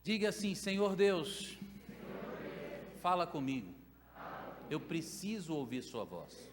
Diga assim: Senhor Deus, fala comigo. Eu preciso ouvir sua voz.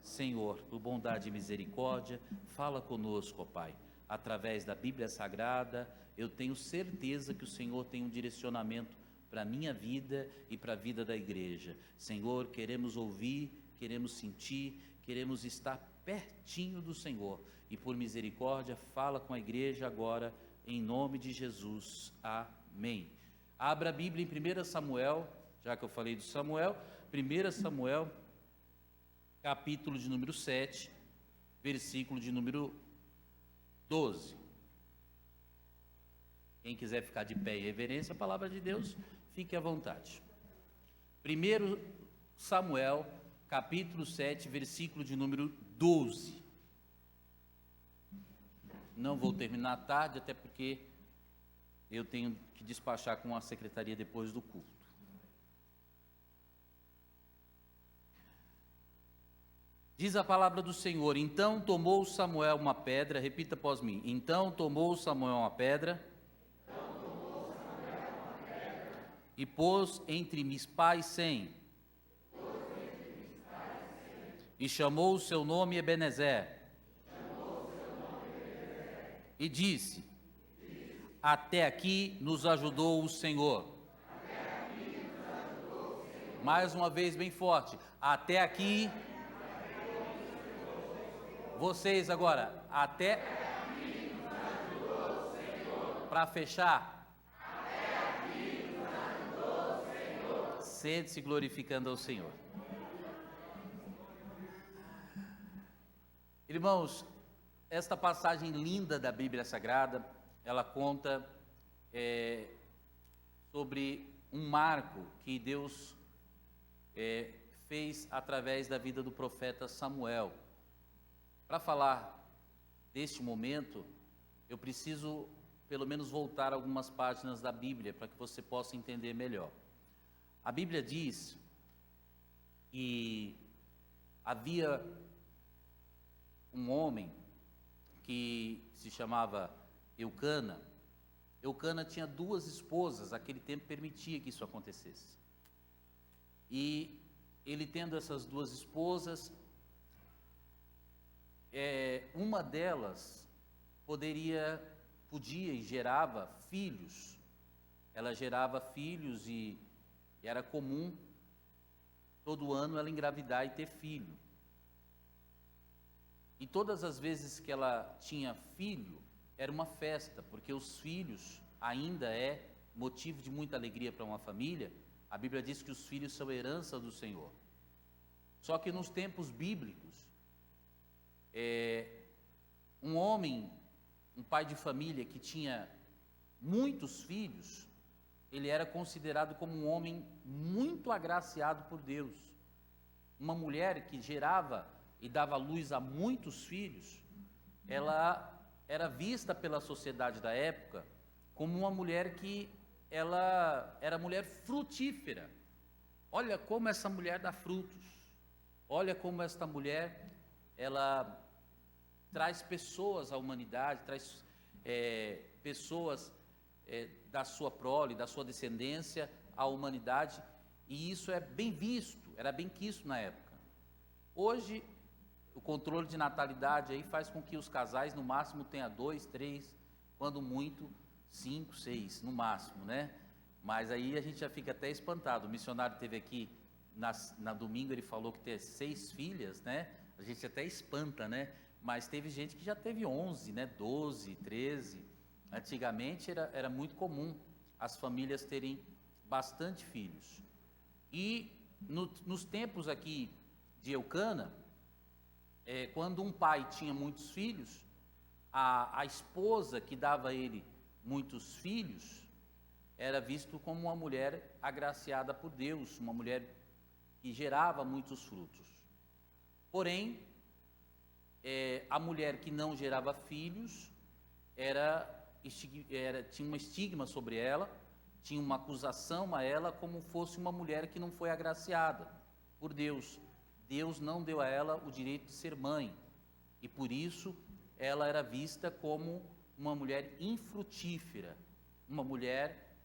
Senhor, por bondade e misericórdia, fala conosco, ó Pai. Através da Bíblia Sagrada, eu tenho certeza que o Senhor tem um direcionamento para a minha vida e para a vida da igreja. Senhor, queremos ouvir, queremos sentir, queremos estar pertinho do Senhor. E por misericórdia, fala com a igreja agora, em nome de Jesus. Amém. Abra a Bíblia em 1 Samuel, já que eu falei do Samuel, 1 Samuel, capítulo de número 7, versículo de número 12. Quem quiser ficar de pé em reverência à palavra de Deus, fique à vontade. 1 Samuel, capítulo 7, versículo de número 12. Não vou terminar tarde, até porque eu tenho que despachar com a secretaria depois do culto. Diz a palavra do Senhor: então tomou Samuel uma pedra, repita após mim: então tomou Samuel uma pedra, e pôs entre Mispa e Sem, e chamou o seu nome Ebenezer, e disse: até aqui nos ajudou o Senhor. Mais uma vez bem forte: até aqui. Vocês agora, até para fechar. Sente-se glorificando ao Senhor. Irmãos, esta passagem linda da Bíblia Sagrada, ela conta sobre um marco que Deus fez através da vida do profeta Samuel. Para falar deste momento, eu preciso pelo menos voltar algumas páginas da Bíblia para que você possa entender melhor. A Bíblia diz que havia um homem que se chamava Eucana. Eucana tinha duas esposas, aquele tempo permitia que isso acontecesse. E ele tendo essas duas esposas, uma delas podia e gerava filhos. Ela gerava filhos e era comum todo ano ela engravidar e ter filho. E todas as vezes que ela tinha filho, era uma festa, porque os filhos ainda é motivo de muita alegria para uma família. A Bíblia diz que os filhos são herança do Senhor. Só que nos tempos bíblicos, um homem, um pai de família que tinha muitos filhos, ele era considerado como um homem muito agraciado por Deus. Uma mulher que gerava e dava luz a muitos filhos, ela era vista pela sociedade da época como uma mulher que ela era mulher frutífera. Olha como essa mulher dá frutos. Olha como esta mulher, ela traz pessoas à humanidade, traz pessoas da sua prole, da sua descendência à humanidade, e isso é bem visto, era bem quisto na época. Hoje, o controle de natalidade aí faz com que os casais no máximo tenham 2, 3, quando muito 5, 6 no máximo, né? Mas aí a gente já fica até espantado. O missionário teve aqui na domingo, ele falou que tem 6 filhas, né? A gente até espanta, né? Mas teve gente que já teve 11, né? 12, 13. Antigamente era muito comum as famílias terem bastante filhos. E nos tempos aqui de Eucana, quando um pai tinha muitos filhos, a esposa que dava a ele muitos filhos era visto como uma mulher agraciada por Deus, uma mulher que gerava muitos frutos. Porém, a mulher que não gerava filhos tinha um estigma sobre ela, tinha uma acusação a ela como fosse uma mulher que não foi agraciada por Deus. Deus não deu a ela o direito de ser mãe, e por isso ela era vista como uma mulher infrutífera. uma mulher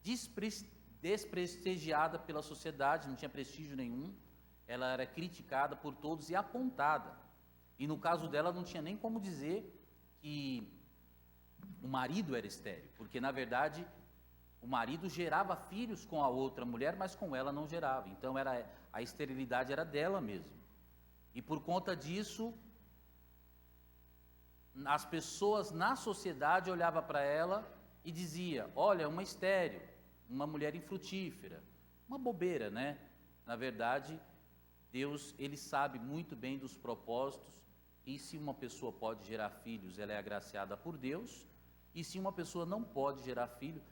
desprestigiada pela sociedade, não tinha prestígio nenhum, ela era criticada por todos e apontada. E no caso dela não tinha nem como dizer que o marido era estéril, porque na verdade o marido gerava filhos com a outra mulher, mas com ela não gerava. Então a esterilidade era dela mesmo. E por conta disso, as pessoas na sociedade olhavam para ela e diziam: olha, uma estéril, uma mulher infrutífera. Uma bobeira, né? Na verdade, Deus, Ele sabe muito bem dos propósitos, e se uma pessoa pode gerar filhos, ela é agraciada por Deus, e se uma pessoa não pode gerar filho,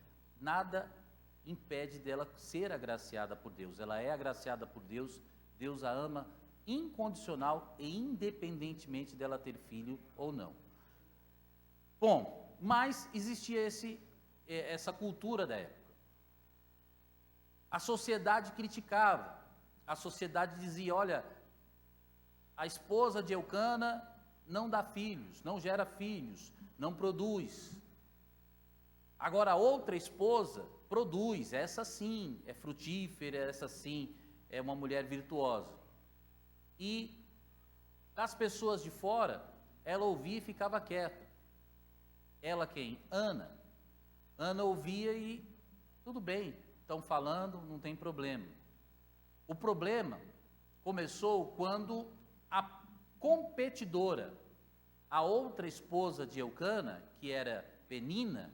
nada impede dela ser agraciada por Deus. Ela é agraciada por Deus, Deus a ama incondicional e independentemente dela ter filho ou não. Bom, mas existia essa cultura da época. A sociedade criticava, a sociedade dizia: olha, a esposa de Eucana não dá filhos, não gera filhos, não produz. Agora a outra esposa produz, essa sim é frutífera, essa sim é uma mulher virtuosa. E as pessoas de fora, ela ouvia e ficava quieta. Ela quem? Ana. Ana ouvia e tudo bem, estão falando, não tem problema. O problema começou quando a competidora, a outra esposa de Eucana, que era Penina,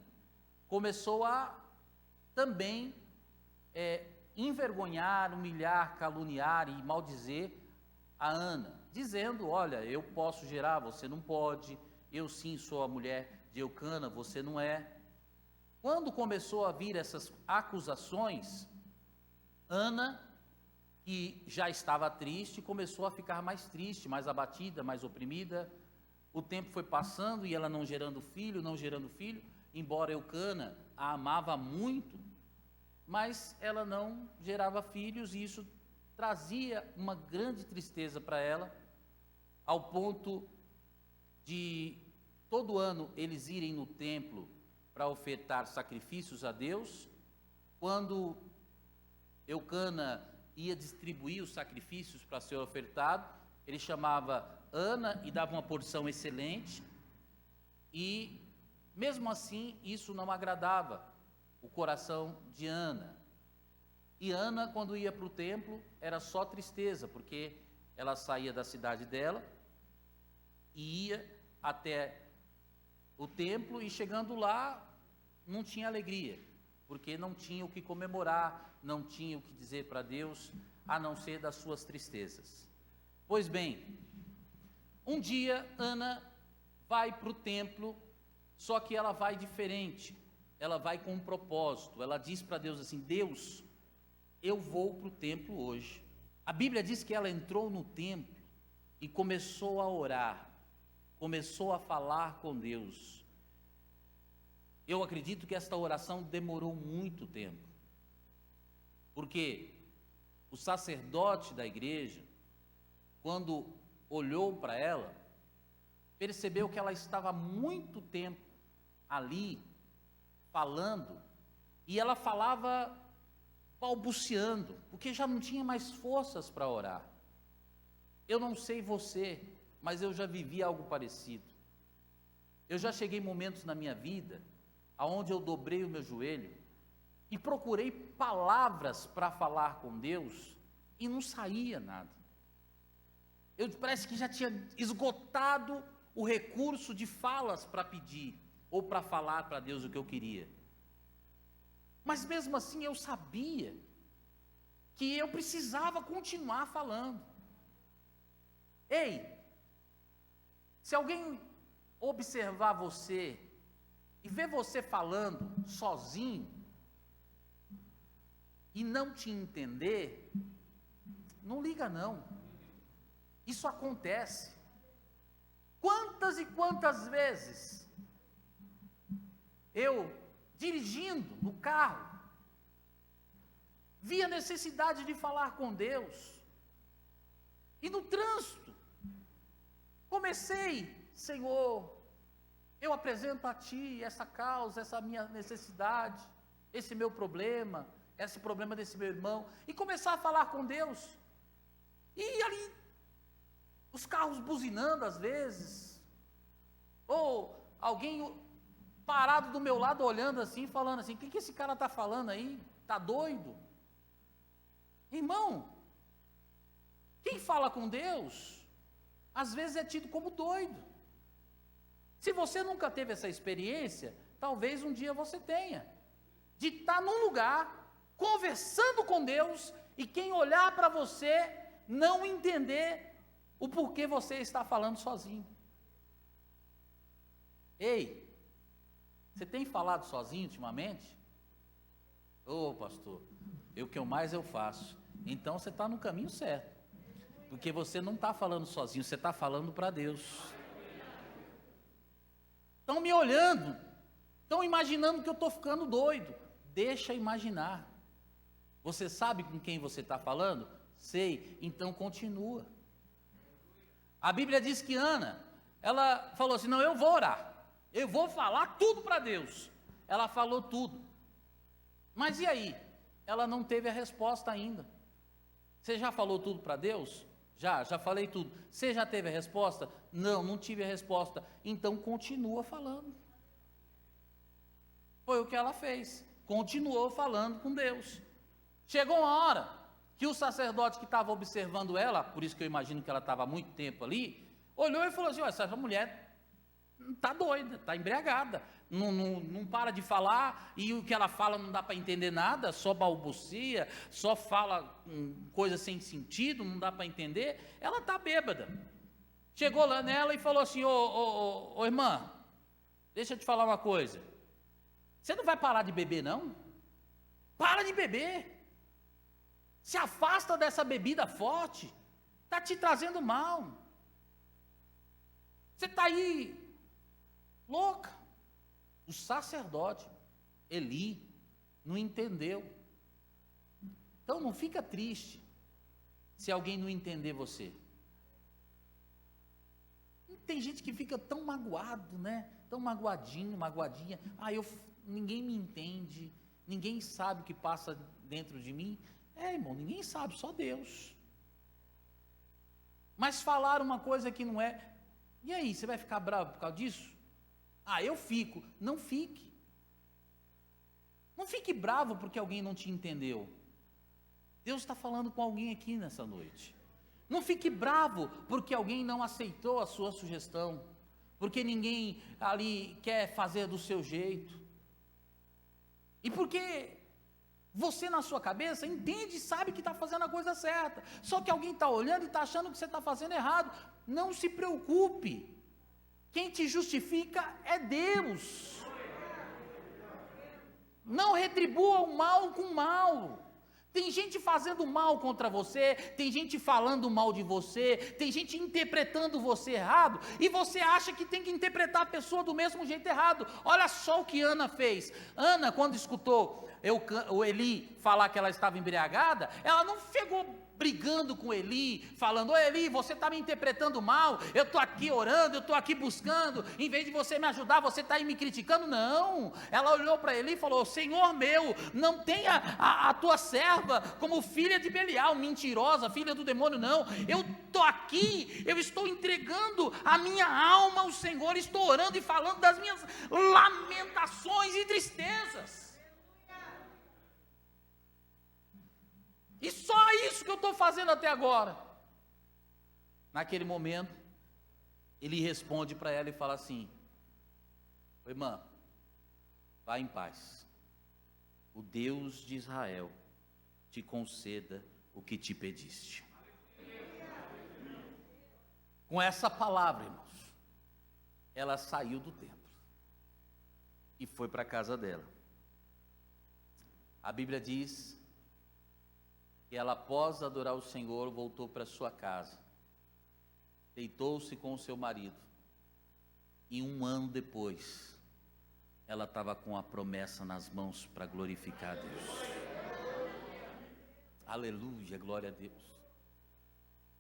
começou a também envergonhar, humilhar, caluniar e maldizer a Ana, dizendo: olha, eu posso gerar, você não pode, eu sim sou a mulher de Eucana, você não é. Quando começou a vir essas acusações, Ana, que já estava triste, começou a ficar mais triste, mais abatida, mais oprimida. O tempo foi passando e ela não gerando filho, embora Eucana a amava muito, mas ela não gerava filhos, e isso trazia uma grande tristeza para ela, ao ponto de todo ano eles irem no templo para ofertar sacrifícios a Deus. Quando Eucana ia distribuir os sacrifícios para ser ofertado, ele chamava Ana e dava uma porção excelente, e mesmo assim isso não agradava o coração de Ana. E Ana, quando ia para o templo, era só tristeza, porque ela saía da cidade dela e ia até o templo, e chegando lá não tinha alegria, porque não tinha o que comemorar, não tinha o que dizer para Deus, a não ser das suas tristezas. Pois bem, um dia Ana vai para o templo, só que ela vai diferente, ela vai com um propósito. Ela diz para Deus assim: Deus, eu vou para o templo hoje. A Bíblia diz que ela entrou no templo e começou a orar, começou a falar com Deus. Eu acredito que esta oração demorou muito tempo, porque o sacerdote da igreja, quando olhou para ela, percebeu que ela estava muito tempo ali falando, e ela falava balbuciando, porque já não tinha mais forças para orar. Eu não sei você, mas eu já vivi algo parecido. Eu já cheguei momentos na minha vida aonde eu dobrei o meu joelho e procurei palavras para falar com Deus e não saía nada. Parece que já tinha esgotado o recurso de falas para pedir ou para falar para Deus o que eu queria. Mas mesmo assim eu sabia que eu precisava continuar falando. Ei, se alguém observar você e ver você falando sozinho e não te entender, não liga não. Isso acontece. Quantas e quantas vezes eu, dirigindo no carro, vi a necessidade de falar com Deus, e no trânsito comecei: Senhor, eu apresento a Ti essa causa, essa minha necessidade, esse meu problema, esse problema desse meu irmão, e começar a falar com Deus, e ali, os carros buzinando às vezes, ou alguém parado do meu lado olhando assim, falando assim, o que esse cara está falando aí? Está doido? Irmão, quem fala com Deus, às vezes é tido como doido. Se você nunca teve essa experiência, talvez um dia você tenha, de estar num lugar, conversando com Deus, e quem olhar para você, não entender o porquê você está falando sozinho. Ei, você tem falado sozinho ultimamente? Ô pastor, o que mais eu faço? Então você está no caminho certo, porque você não está falando sozinho, você está falando para Deus. Estão me olhando, estão imaginando que eu estou ficando doido. Deixa imaginar. Você sabe com quem você está falando? Sei, então continua. A Bíblia diz que Ana, ela falou assim, não, eu vou orar, eu vou falar tudo para Deus. Ela falou tudo, mas e aí? Ela não teve a resposta ainda. Você já falou tudo para Deus? Já falei tudo. Você já teve a resposta? Não tive a resposta. Então continua falando. Foi o que ela fez, continuou falando com Deus. Chegou uma hora que o sacerdote que estava observando ela, por isso que eu imagino que ela estava há muito tempo ali, olhou e falou assim, olha, essa mulher está doida, está embriagada, não para de falar, e o que ela fala não dá para entender nada, só balbucia, só fala coisa sem sentido, não dá para entender, ela está bêbada. Chegou lá nela e falou assim, ô irmã, deixa eu te falar uma coisa, você não vai parar de beber não? Para de beber, se afasta dessa bebida forte, está te trazendo mal, você está aí louca. O sacerdote Eli não entendeu. Então não fica triste se alguém não entender você. Tem gente que fica tão magoado, né? Tão magoadinho, magoadinha. Ninguém me entende, ninguém sabe o que passa dentro de mim. Irmão, ninguém sabe, só Deus. Mas falar uma coisa que não é. E aí, você vai ficar bravo por causa disso? Eu fico. Não fique. Não fique bravo porque alguém não te entendeu. Deus está falando com alguém aqui nessa noite. Não fique bravo porque alguém não aceitou a sua sugestão, porque ninguém ali quer fazer do seu jeito. E porque você na sua cabeça entende e sabe que está fazendo a coisa certa, só que alguém está olhando e está achando que você está fazendo errado. Não se preocupe. Quem te justifica é Deus. Não retribua o mal com mal. Tem gente fazendo mal contra você, tem gente falando mal de você, tem gente interpretando você errado, e você acha que tem que interpretar a pessoa do mesmo jeito errado. Olha só o que Ana fez. Ana, quando escutou o Eli falar que ela estava embriagada, ela não chegou brigando com Eli, falando, ô Eli, você está me interpretando mal, eu estou aqui orando, eu estou aqui buscando, em vez de você me ajudar, você está aí me criticando. Não, ela olhou para Eli e falou, Senhor meu, não tenha a tua serva como filha de Belial, mentirosa, filha do demônio, não, eu estou aqui, eu estou entregando a minha alma ao Senhor, estou orando e falando das minhas lamentações e tristezas. E só isso que eu estou fazendo até agora. Naquele momento, ele responde para ela e fala assim, irmã, vá em paz, o Deus de Israel te conceda o que te pediste. Com essa palavra, irmãos, ela saiu do templo e foi para a casa dela. A Bíblia diz que ela, após adorar o Senhor, voltou para sua casa, deitou-se com o seu marido, e 1 ano depois, ela estava com a promessa nas mãos para glorificar a Deus. Aleluia, glória a Deus.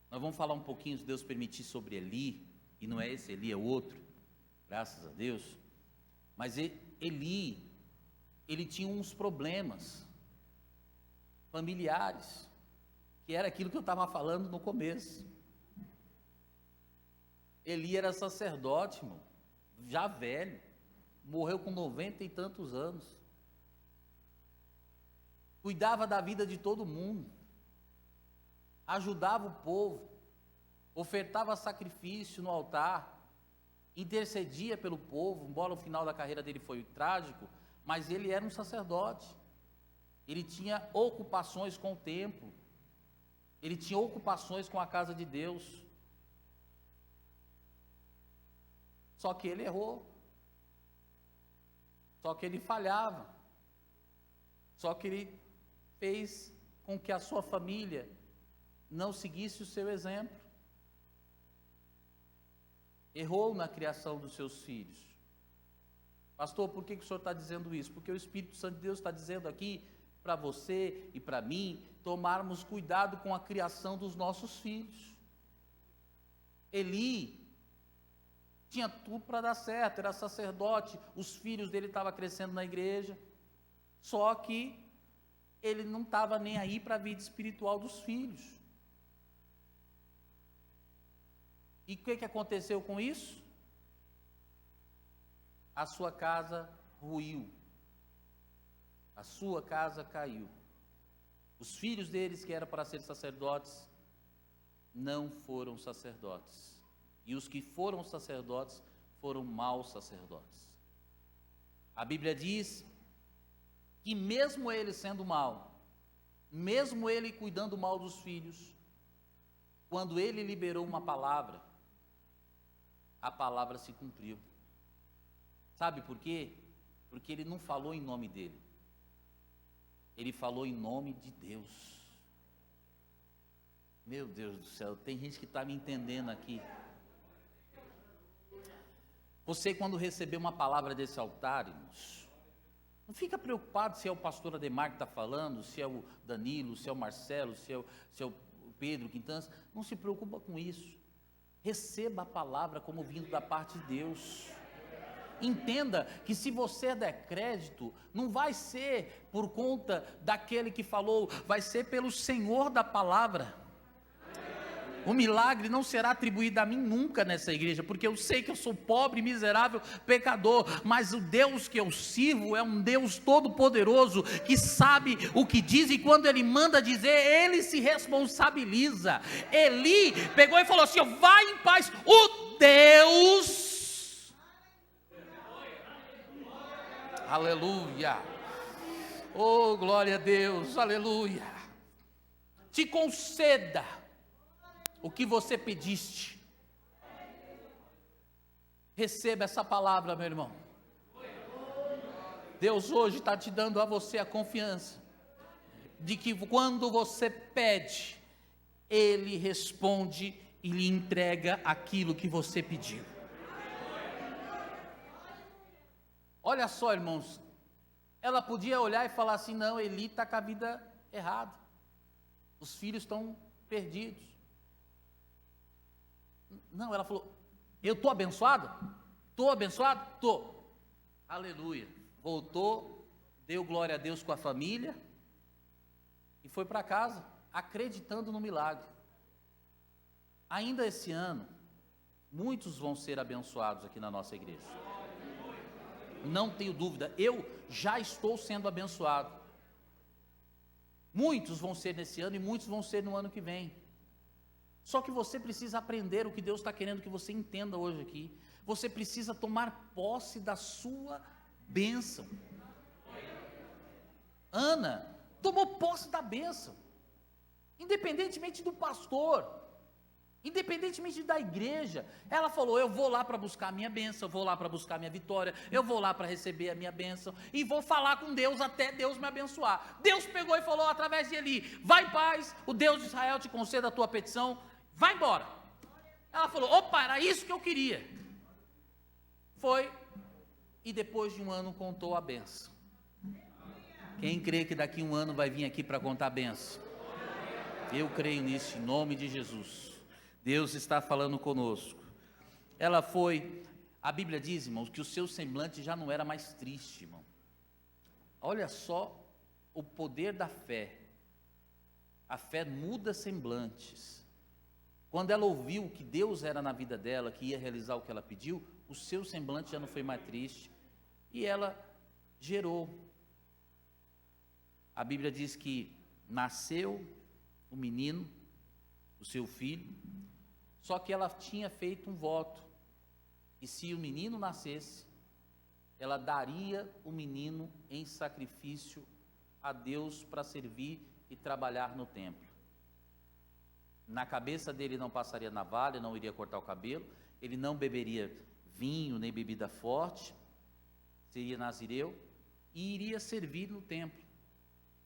Nós vamos falar um pouquinho, se Deus permitir, sobre Eli, e não é esse Eli, é outro, graças a Deus. Mas Eli, ele tinha uns problemas familiares, que era aquilo que eu estava falando no começo. Eli era sacerdote, irmão, já velho, morreu com 90 e tantos anos, cuidava da vida de todo mundo, ajudava o povo, ofertava sacrifício no altar, intercedia pelo povo, embora o final da carreira dele foi trágico, mas ele era um sacerdote, ele tinha ocupações com o templo, ele tinha ocupações com a casa de Deus, só que ele errou, só que ele falhava, só que ele fez com que a sua família não seguisse o seu exemplo, errou na criação dos seus filhos. Pastor, por que o senhor está dizendo isso? Porque o Espírito Santo de Deus está dizendo aqui para você e para mim tomarmos cuidado com a criação dos nossos filhos. Eli tinha tudo para dar certo, era sacerdote, os filhos dele estavam crescendo na igreja, só que ele não estava nem aí para a vida espiritual dos filhos. E o que aconteceu com isso? A sua casa ruiu, a sua casa caiu. Os filhos deles, que eram para ser sacerdotes, não foram sacerdotes. E os que foram sacerdotes foram maus sacerdotes. A Bíblia diz que mesmo ele sendo mau, mesmo ele cuidando mal dos filhos, quando ele liberou uma palavra, a palavra se cumpriu. Sabe por quê? Porque ele não falou em nome dele, ele falou em nome de Deus. Meu Deus do céu, tem gente que está me entendendo aqui. Você, quando receber uma palavra desse altar, irmãos, não fica preocupado se é o pastor Ademar que está falando, se é o Danilo, se é o Marcelo, se é o Pedro Quintança, não se preocupa com isso. Receba a palavra como vindo da parte de Deus. Entenda que se você der crédito, não vai ser por conta daquele que falou, vai ser pelo Senhor da palavra. O milagre não será atribuído a mim nunca nessa igreja, porque eu sei que eu sou pobre, miserável, pecador, mas o Deus que eu sirvo é um Deus todo-poderoso, que sabe o que diz, e quando Ele manda dizer, Ele se responsabiliza. Eli pegou e falou assim, vai em paz, o Deus, aleluia, oh glória a Deus, aleluia, te conceda o que você pediste. Receba essa palavra, meu irmão. Deus hoje está te dando a você a confiança de que quando você pede, Ele responde e lhe entrega aquilo que você pediu. Olha só, irmãos, ela podia olhar e falar assim, não, Eli está com a vida errada, os filhos estão perdidos. Não, ela falou, eu estou abençoado? Estou abençoado? Estou. Aleluia. Voltou, deu glória a Deus com a família e foi para casa, acreditando no milagre. Ainda esse ano, muitos vão ser abençoados aqui na nossa igreja. Não tenho dúvida, eu já estou sendo abençoado. Muitos vão ser nesse ano e muitos vão ser no ano que vem. Só que você precisa aprender o que Deus está querendo que você entenda hoje aqui. Você precisa tomar posse da sua bênção. Ana tomou posse da bênção, independentemente do pastor, independentemente da igreja. Ela falou, eu vou lá para buscar a minha bênção, eu vou lá para buscar a minha vitória, eu vou lá para receber a minha bênção, e vou falar com Deus até Deus me abençoar. Deus pegou e falou através de Eli, vai em paz, o Deus de Israel te conceda a tua petição, vai embora. Ela falou, opa, era isso que eu queria. Foi, e depois de um ano contou a bênção. Quem crê que daqui a um ano vai vir aqui para contar a bênção? Eu creio nisso, em nome de Jesus. Deus está falando conosco. Ela foi, A Bíblia diz, irmãos, que o seu semblante já não era mais triste, irmão. Olha só o poder da fé. A fé muda semblantes. Quando ela ouviu que Deus era na vida dela, que ia realizar o que ela pediu, o seu semblante já não foi mais triste. E ela gerou. A Bíblia diz que nasceu o menino, o seu filho, só que ela tinha feito um voto, e se o menino nascesse, ela daria o menino em sacrifício a Deus para servir e trabalhar no templo. Na cabeça dele não passaria navalha, não iria cortar o cabelo, ele não beberia vinho nem bebida forte, seria nazireu e iria servir no templo.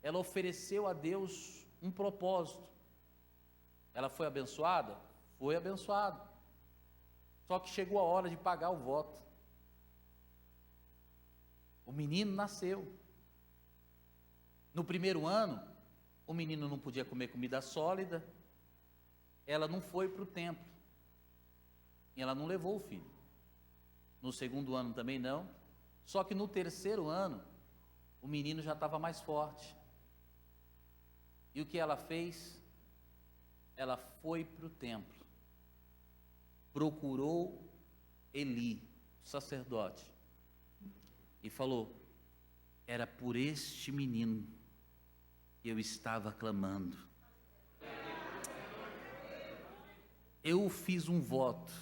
Ela ofereceu a Deus um propósito. Ela foi abençoada? Foi abençoada. Só que chegou a hora de pagar o voto. O menino nasceu. No primeiro ano, o menino não podia comer comida sólida. Ela não foi para o templo. E ela não levou o filho. No segundo ano também não. Só que no terceiro ano, o menino já estava mais forte. E o que ela fez? Ela foi para o templo. Procurou Eli, o sacerdote, e falou: era por este menino que eu estava clamando. Eu fiz um voto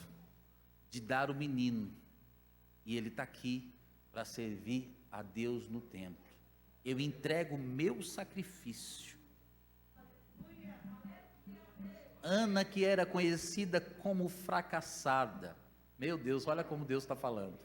de dar o menino, e ele está aqui para servir a Deus no templo. Eu entrego o meu sacrifício. Ana, que era conhecida como fracassada, meu Deus, olha como Deus está falando.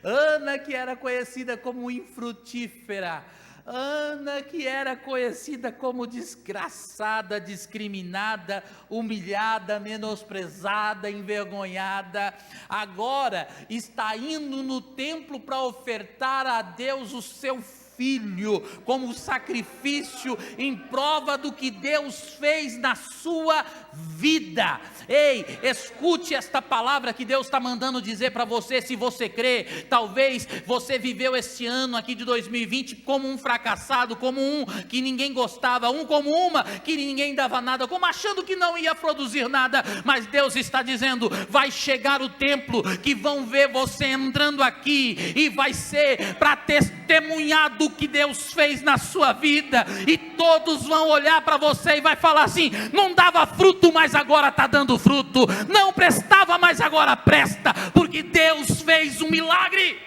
Ana, que era conhecida como infrutífera, Ana, que era conhecida como desgraçada, discriminada, humilhada, menosprezada, envergonhada, agora está indo no templo para ofertar a Deus o seu filho, como sacrifício em prova do que Deus fez na sua vida. Ei, escute esta palavra que Deus está mandando dizer para você, se você crê. Talvez você viveu este ano aqui de 2020 como um fracassado, como um que ninguém gostava, como uma que ninguém dava nada, como achando que não ia produzir nada, mas Deus está dizendo: vai chegar o tempo que vão ver você entrando aqui, e vai ser para testemunhar do que Deus fez na sua vida, e todos vão olhar para você e vai falar assim: não dava fruto, mas agora está dando fruto, não prestava, mas agora presta, porque Deus fez um milagre.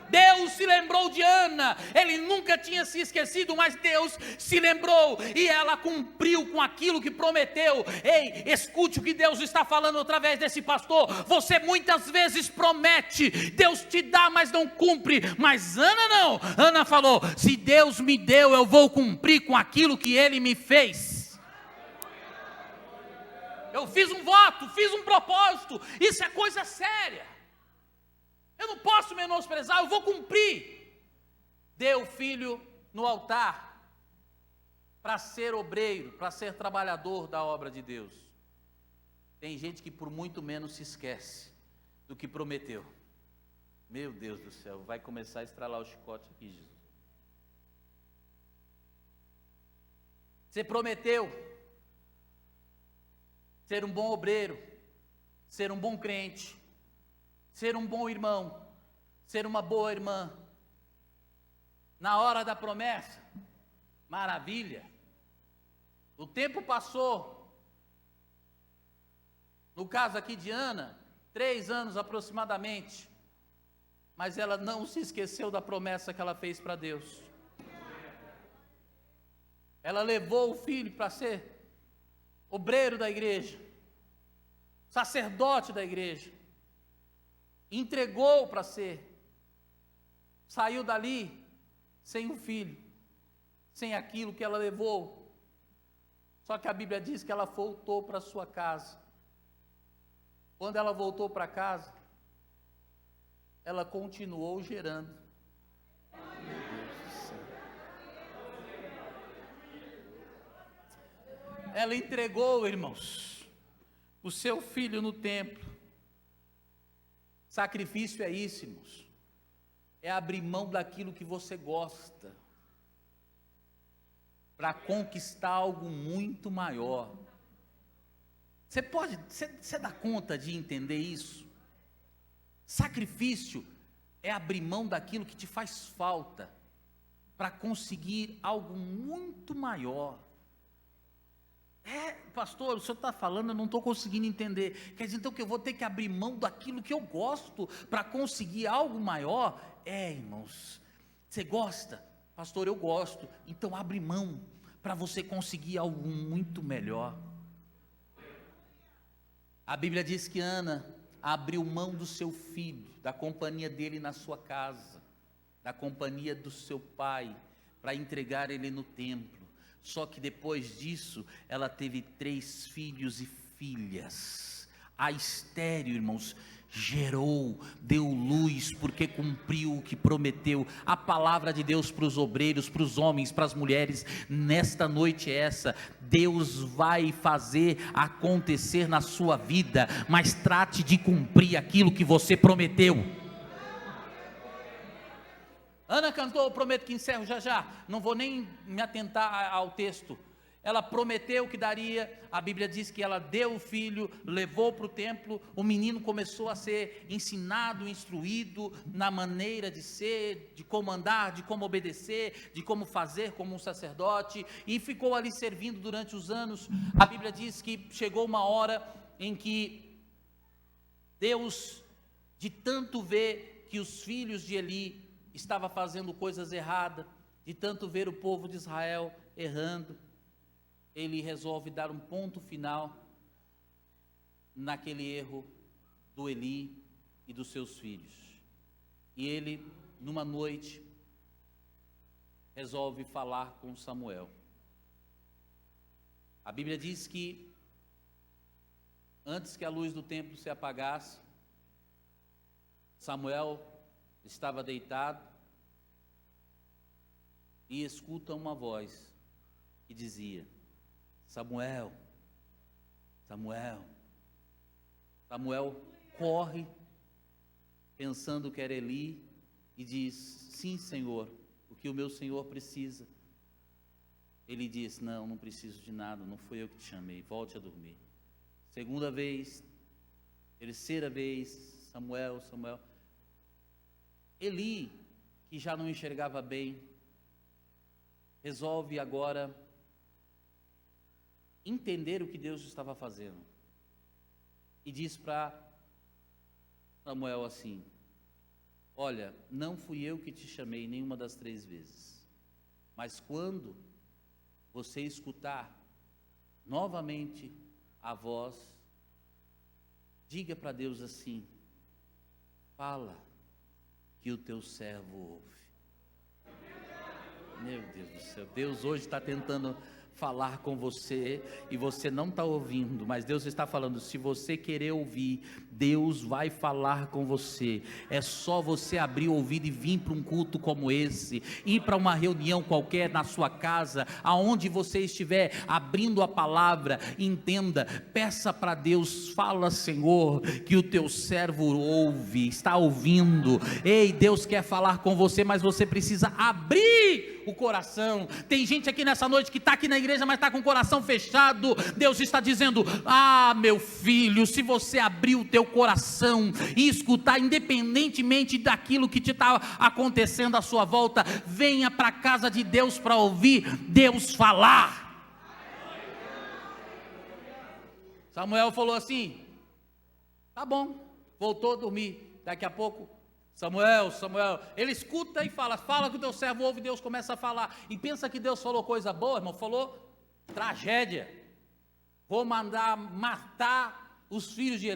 Deus se lembrou de Ana, Ele nunca tinha se esquecido, mas Deus se lembrou, e ela cumpriu com aquilo que prometeu. Ei, escute o que Deus está falando através desse pastor. Você muitas vezes promete, Deus te dá, mas não cumpre. Mas Ana não, Ana falou: se Deus me deu, eu vou cumprir com aquilo que Ele me fez. Eu fiz um voto, fiz um propósito, isso é coisa séria. Eu não posso menosprezar, eu vou cumprir. Deu o filho no altar para ser obreiro, para ser trabalhador da obra de Deus. Tem gente que por muito menos se esquece do que prometeu. Meu Deus do céu, vai começar a estralar o chicote aqui, Jesus. Você prometeu ser um bom obreiro, ser um bom crente, ser um bom irmão, ser uma boa irmã. Na hora da promessa, maravilha. O tempo passou. No caso aqui de Ana, 3 anos aproximadamente. Mas ela não se esqueceu da promessa que ela fez para Deus. Ela levou o filho para ser obreiro da igreja, sacerdote da igreja. Entregou para ser, saiu dali sem o filho, sem aquilo que ela levou. Só que a Bíblia diz que ela voltou para sua casa. Quando ela voltou para casa, ela continuou gerando. Meu Deus do céu. Ela entregou, irmãos. o seu filho no templo. Sacrifício é isso, irmãos. É abrir mão daquilo que você gosta, para conquistar algo muito maior. Você dá conta de entender isso? Sacrifício é abrir mão daquilo que te faz falta, para conseguir algo muito maior. Pastor, o senhor está falando, eu não estou conseguindo entender. Quer dizer, então, que eu vou ter que abrir mão daquilo que eu gosto, para conseguir algo maior? Irmãos, você gosta? Pastor, eu gosto. Então abre mão, para você conseguir algo muito melhor. A Bíblia diz que Ana abriu mão do seu filho, da companhia dele na sua casa, da companhia do seu pai, para entregar ele no templo. Só que depois disso, ela teve 3 filhos e filhas. A estéril, irmãos, gerou, deu luz, porque cumpriu o que prometeu. A palavra de Deus para os obreiros, para os homens, para as mulheres, nesta noite é essa: Deus vai fazer acontecer na sua vida, mas trate de cumprir aquilo que você prometeu. Ana cantou, eu prometo que encerro já, não vou nem me atentar ao texto. Ela prometeu que daria, a Bíblia diz que ela deu o filho, levou para o templo, o menino começou a ser ensinado, instruído na maneira de ser, de como andar, de como obedecer, de como fazer como um sacerdote, e ficou ali servindo durante os anos. A Bíblia diz que chegou uma hora em que Deus, de tanto ver que os filhos de Eli estava fazendo coisas erradas, de tanto ver o povo de Israel errando, ele resolve dar um ponto final naquele erro do Eli e dos seus filhos. E ele, numa noite, resolve falar com Samuel. A Bíblia diz que antes que a luz do templo se apagasse, Samuel estava deitado e escuta uma voz que dizia: Samuel, Samuel. Samuel corre, pensando que era Eli, e diz: sim, Senhor, o que o meu Senhor precisa. Ele diz: não preciso de nada, não fui eu que te chamei, volte a dormir. Segunda vez, terceira vez, Samuel. Eli, que já não enxergava bem, resolve agora entender o que Deus estava fazendo, e diz para Samuel assim: olha, não fui eu que te chamei nenhuma das 3 vezes, mas quando você escutar novamente a voz, diga para Deus assim: fala que o teu servo ouve. Meu Deus do céu, Deus hoje está tentando falar com você e você não está ouvindo, mas Deus está falando. Se você querer ouvir, Deus vai falar com você. É só você abrir o ouvido e vir para um culto como esse, ir para uma reunião qualquer na sua casa, aonde você estiver abrindo a palavra. Entenda, peça para Deus: fala, Senhor, que o teu servo ouve, está ouvindo. Ei, Deus quer falar com você, mas você precisa abrir o coração. Tem gente aqui nessa noite que está aqui na igreja, mas está com o coração fechado. Deus está dizendo: meu filho, se você abrir o teu coração e escutar, independentemente daquilo que te está acontecendo à sua volta, venha para a casa de Deus para ouvir Deus falar. Samuel falou assim: tá bom, voltou a dormir. Daqui a pouco: Samuel, ele escuta e fala que o teu servo ouve. Deus começa a falar, e pensa que Deus falou coisa boa, irmão. Falou tragédia: vou mandar matar os filhos de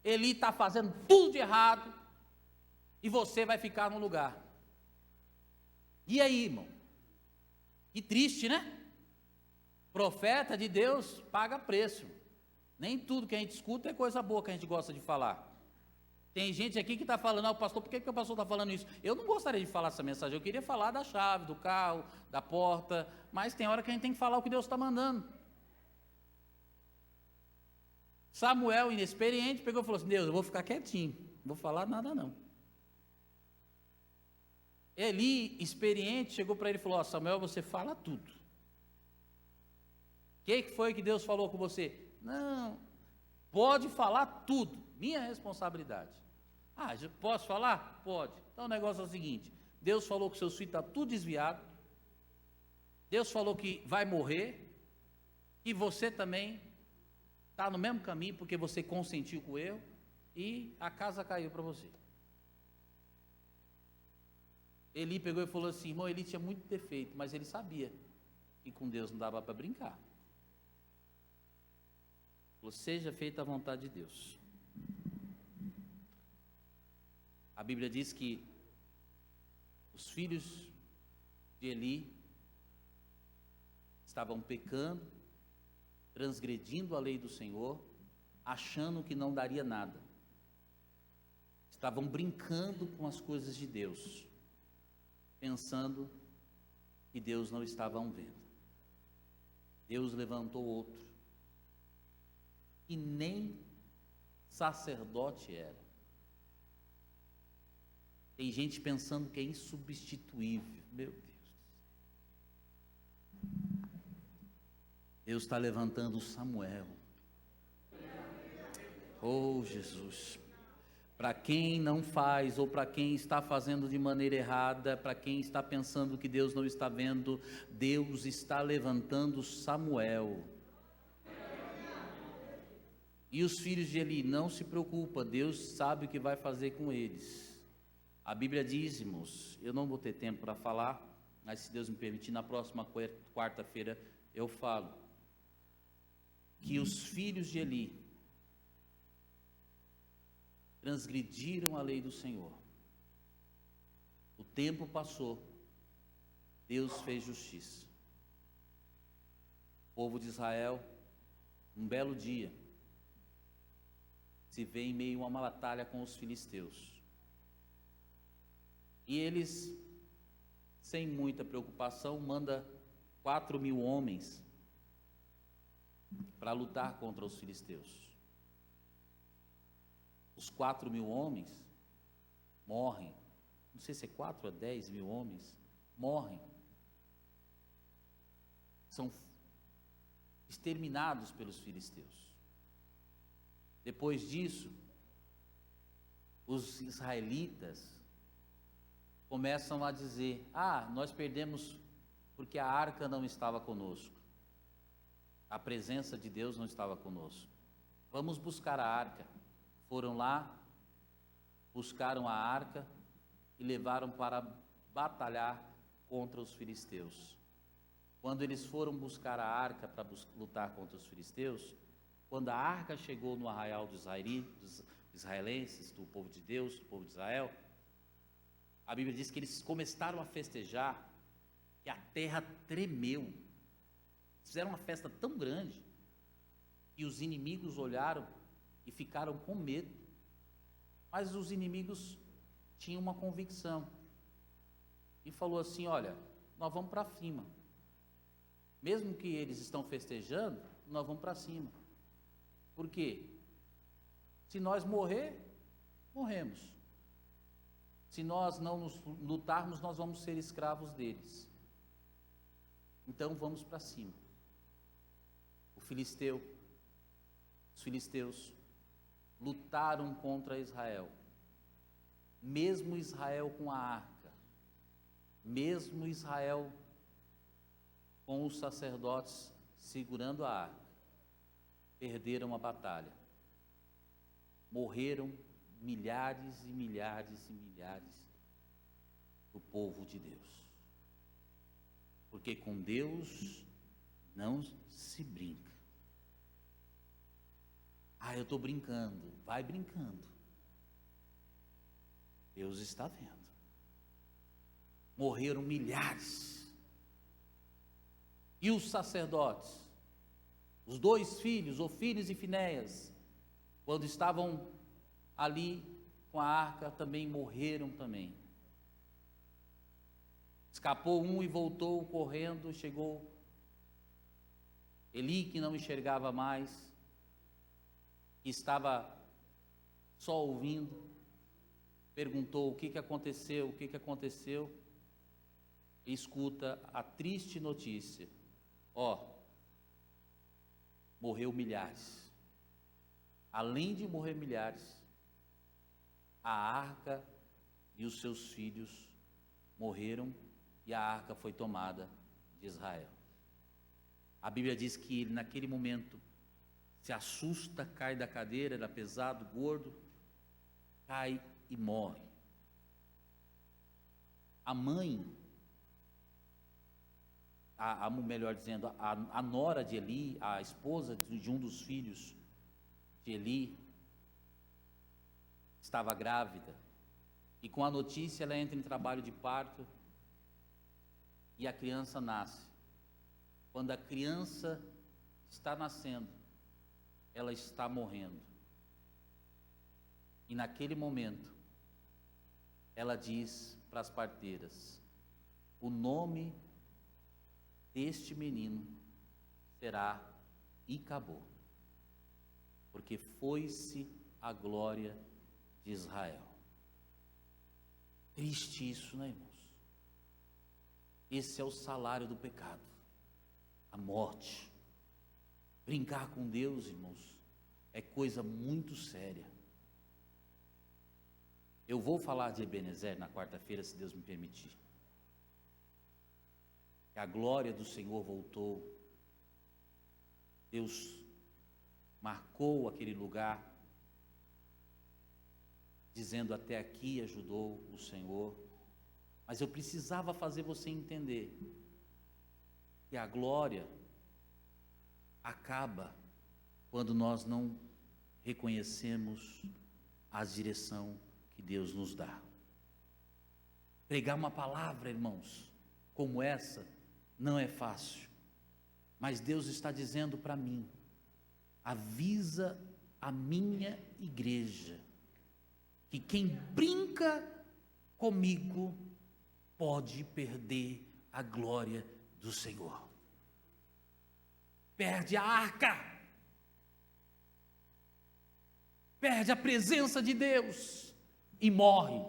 Eli está fazendo tudo de errado, e você vai ficar no lugar. E aí, irmão? Que triste, né? Profeta de Deus paga preço. Nem tudo que a gente escuta é coisa boa que a gente gosta de falar. Tem gente aqui que está falando: pastor, por que o pastor está falando isso? Eu não gostaria de falar essa mensagem, eu queria falar da chave, do carro, da porta, mas tem hora que a gente tem que falar o que Deus está mandando. Samuel, inexperiente, pegou e falou assim: Deus, eu vou ficar quietinho, não vou falar nada não. Eli, experiente, chegou para ele e falou: ó, Samuel, você fala tudo. O que foi que Deus falou com você? Não, pode falar tudo, minha responsabilidade. Ah, posso falar? Pode. Então o negócio é o seguinte: Deus falou que seus filhos estão tudo desviado, Deus falou que vai morrer, e você também está no mesmo caminho, porque você consentiu com o erro, e a casa caiu para você. Eli pegou e falou assim: irmão, Eli tinha muito defeito, mas ele sabia que com Deus não dava para brincar. Falou: seja feita a vontade de Deus. A Bíblia diz que os filhos de Eli estavam pecando, transgredindo a lei do Senhor, achando que não daria nada. Estavam brincando com as coisas de Deus, pensando que Deus não estava vendo. Deus levantou outro, que nem sacerdote era. Tem gente pensando que é insubstituível. Meu Deus. Deus está levantando Samuel. Oh, Jesus. Para quem não faz, ou para quem está fazendo de maneira errada, para quem está pensando que Deus não está vendo, Deus está levantando Samuel. E os filhos de Eli, não se preocupa, Deus sabe o que vai fazer com eles. A Bíblia diz, irmãos, eu não vou ter tempo para falar, mas se Deus me permitir, na próxima quarta-feira eu falo, que os filhos de Eli transgrediram a lei do Senhor. O tempo passou, Deus fez justiça. O povo de Israel, um belo dia, se vê em meio a uma batalha com os filisteus. E eles, sem muita preocupação, manda 4.000 homens para lutar contra os filisteus. Os 4.000 homens morrem, não sei se é 4 a 10.000 homens, morrem, são exterminados pelos filisteus. Depois disso, os israelitas começam a dizer: ah, nós perdemos porque a arca não estava conosco, a presença de Deus não estava conosco, vamos buscar a arca. Foram lá, buscaram a arca e levaram para batalhar contra os filisteus. Quando eles foram buscar a arca para lutar contra os filisteus, quando a arca chegou no arraial dos israelenses, do povo de Deus, do povo de Israel, a Bíblia diz que eles começaram a festejar, que a terra tremeu. Fizeram uma festa tão grande, que os inimigos olharam e ficaram com medo. Mas os inimigos tinham uma convicção, e falou assim: olha, nós vamos para cima. Mesmo que eles estão festejando, nós vamos para cima. Por quê? Se nós morrer, morremos. Se nós não nos lutarmos, nós vamos ser escravos deles. Então vamos para cima. Os filisteus lutaram contra Israel. Mesmo Israel com a arca, mesmo Israel com os sacerdotes segurando a arca, perderam a batalha. Morreram milhares e milhares e milhares do povo de Deus. Porque com Deus não se brinca. Ah, eu estou brincando. Vai brincando. Deus está vendo. Morreram milhares. E os sacerdotes, os 2 filhos, Ofínios e Finéias, quando estavam ali com a arca, também morreram também. Escapou um e voltou correndo, chegou Eli, que não enxergava mais, que estava só ouvindo, perguntou o que aconteceu, o que aconteceu, e escuta a triste notícia: morreu milhares. Além de morrer milhares, a arca e os seus filhos morreram e a arca foi tomada de Israel. A Bíblia diz que ele, naquele momento, se assusta, cai da cadeira, era pesado, gordo, cai e morre. A mãe, melhor dizendo, a nora de Eli, a esposa de um dos filhos de Eli, estava grávida, e com a notícia ela entra em trabalho de parto, e a criança nasce. Quando a criança está nascendo, ela está morrendo. E naquele momento, ela diz para as parteiras: o nome deste menino será Icabô, porque foi-se a glória de Israel. Triste isso, né, irmãos? Esse é o salário do pecado, a morte. Brincar com Deus, irmãos, é coisa muito séria. Eu vou falar de Ebenezer na quarta-feira, se Deus me permitir. Que a glória do Senhor voltou. Deus marcou aquele lugar, dizendo: até aqui ajudou o Senhor. Mas eu precisava fazer você entender que a glória acaba quando nós não reconhecemos a direção que Deus nos dá. Pregar uma palavra, irmãos, como essa, não é fácil, mas Deus está dizendo para mim: avisa a minha igreja que quem brinca comigo pode perder a glória do Senhor. Perde a arca, perde a presença de Deus e morre.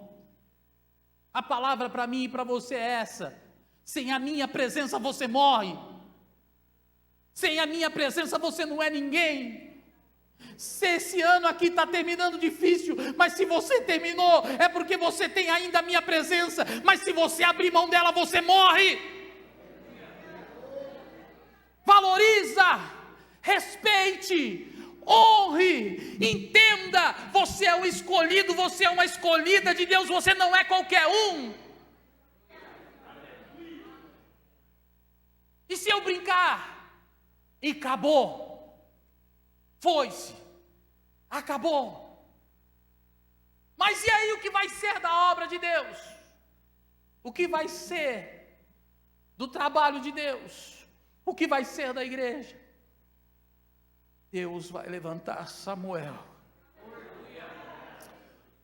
A palavra para mim e para você é essa: sem a minha presença você morre. Sem a minha presença você não é ninguém. Se esse ano aqui está terminando difícil, mas se você terminou, é porque você tem ainda a minha presença. Mas se você abrir mão dela, você morre. Valoriza, respeite, honre, entenda: você é um escolhido, você é uma escolhida de Deus, você não é qualquer um. E se eu brincar, e acabou, foi-se, acabou. Mas e aí o que vai ser da obra de Deus? O que vai ser do trabalho de Deus? O que vai ser da igreja? Deus vai levantar Samuel,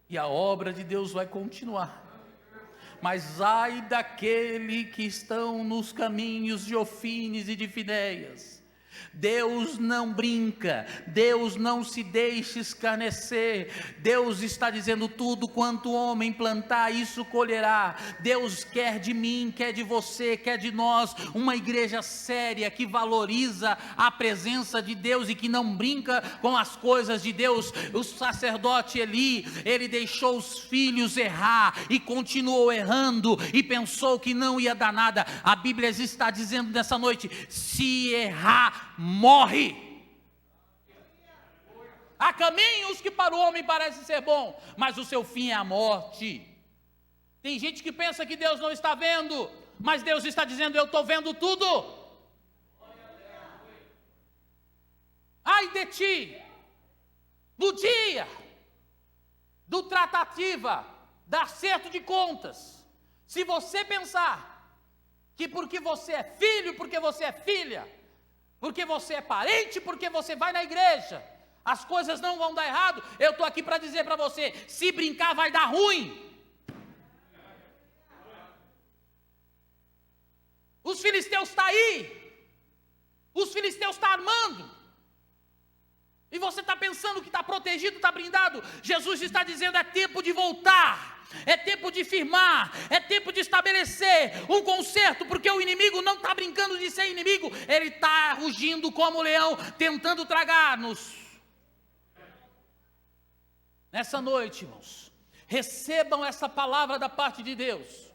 e a obra de Deus vai continuar. Mas ai daquele que estão nos caminhos de Ofines e de Finéias. Deus não brinca, Deus não se deixa escarnecer. Deus está dizendo: tudo quanto o homem plantar, isso colherá. Deus quer de mim, quer de você, quer de nós uma igreja séria, que valoriza a presença de Deus e que não brinca com as coisas de Deus. O sacerdote Eli, ele deixou os filhos errar e continuou errando e pensou que não ia dar nada. A Bíblia está dizendo nessa noite: se errar, morre. Há caminhos que para o homem parecem ser bom, mas o seu fim é a morte. Tem gente que pensa que Deus não está vendo, mas Deus está dizendo: eu estou vendo tudo. Ai de ti, no dia do tratativa, da acerto de contas, se você pensar que porque você é filho, porque você é filha, porque você é parente, porque você vai na igreja, as coisas não vão dar errado, eu estou aqui para dizer para você: se brincar vai dar ruim. Os filisteus estão aí, os filisteus estão armando, e você está pensando que está protegido, está blindado, Jesus está dizendo: é tempo de voltar, é tempo de firmar, é tempo de estabelecer um conserto, porque o inimigo não está brincando de ser inimigo, ele está rugindo como leão, tentando tragar-nos. Nessa noite, irmãos, recebam essa palavra da parte de Deus.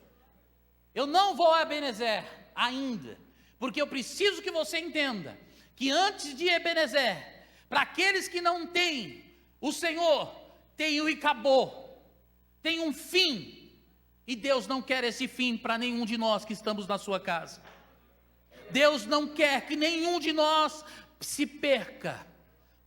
Eu não vou a Ebenezer ainda, porque eu preciso que você entenda que antes de Ebenezer, para aqueles que não têm o Senhor, tem o Icabô, tem um fim, e Deus não quer esse fim para nenhum de nós que estamos na sua casa. Deus não quer que nenhum de nós se perca,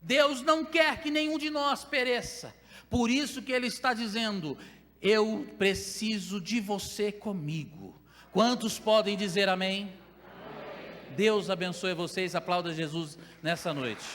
Deus não quer que nenhum de nós pereça. Por isso que Ele está dizendo: eu preciso de você comigo. Quantos podem dizer amém? Deus abençoe vocês, aplauda Jesus nessa noite.